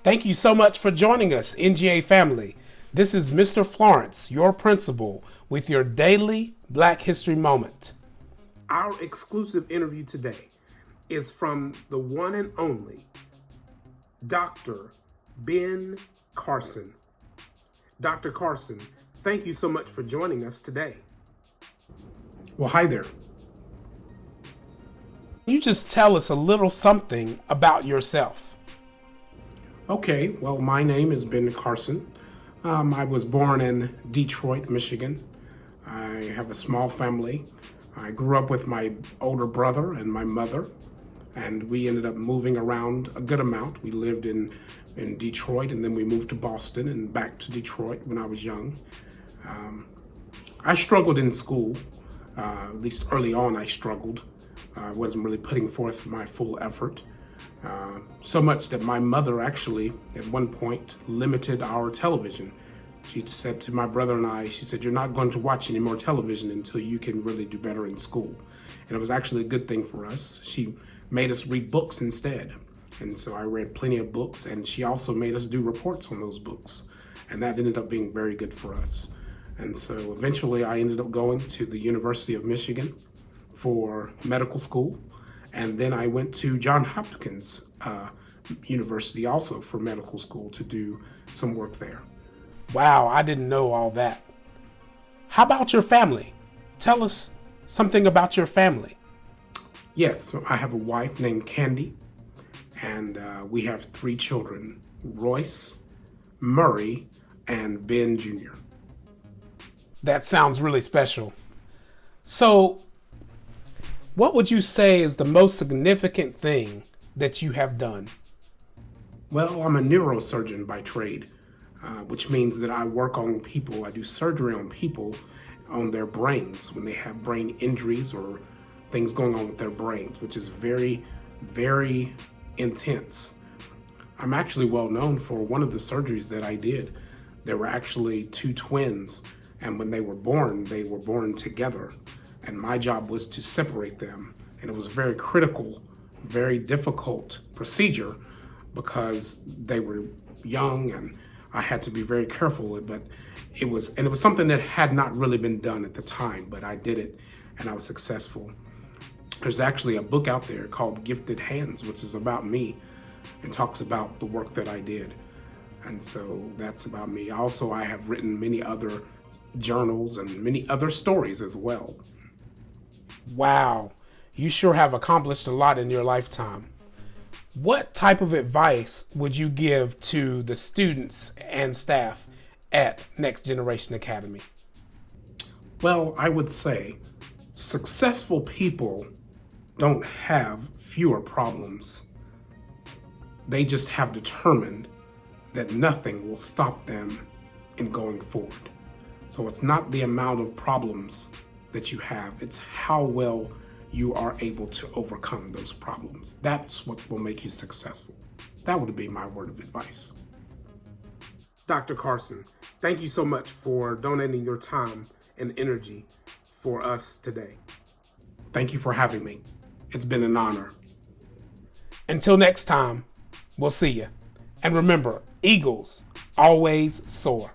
Thank you so much for joining us, NGA family. This is Mr. Florence, your principal, with your daily Black History Moment. Our exclusive interview today is from the one and only Dr. Ben Carson. Dr. Carson, thank you so much for joining us today. Well, hi there. You just tell us a little something about yourself. Okay, well, my name is Ben Carson. I was born in Detroit, Michigan. I have a small family. I grew up with my older brother and my mother, and we ended up moving around a good amount. We lived in Detroit, and then we moved to Boston and back to Detroit when I was young. I struggled in school. At least early on, I struggled. I wasn't really putting forth my full effort. So much that my mother actually, at one point, limited our television. She said to my brother and I, she said, "You're not going to watch any more television until you can really do better in school." And it was actually a good thing for us. She made us read books instead. And so I read plenty of books, and she also made us do reports on those books. And that ended up being very good for us. And so eventually I ended up going to the University of Michigan for medical school. And then I went to Johns Hopkins University also for medical school to do some work there. Wow, I didn't know all that. How about your family? Tell us something about your family. Yes, I have a wife named Candy, and we have 3 children, Royce, Murray, and Ben Jr. That sounds really special. So, what would you say is the most significant thing that you have done? Well, I'm a neurosurgeon by trade, which means that I work on people. I do surgery on people, on their brains when they have brain injuries or things going on with their brains, which is very, very intense. I'm actually well known for one of the surgeries that I did. There were actually 2 twins, and when they were born together. And my job was to separate them. And it was a very critical, very difficult procedure because they were young and I had to be very careful. But it was something that had not really been done at the time, but I did it and I was successful. There's actually a book out there called Gifted Hands, which is about me and talks about the work that I did. And so that's about me. Also, I have written many other journals and many other stories as well. Wow, you sure have accomplished a lot in your lifetime. What type of advice would you give to the students and staff at Next Generation Academy? Well, I would say successful people don't have fewer problems. They just have determined that nothing will stop them in going forward. So it's not the amount of problems that you have, it's how well you are able to overcome those problems. That's what will make you successful. That would be my word of advice. Dr. Carson, thank you so much for donating your time and energy for us today. Thank you for having me. It's been an honor. Until next time, we'll see you. And remember, eagles always soar.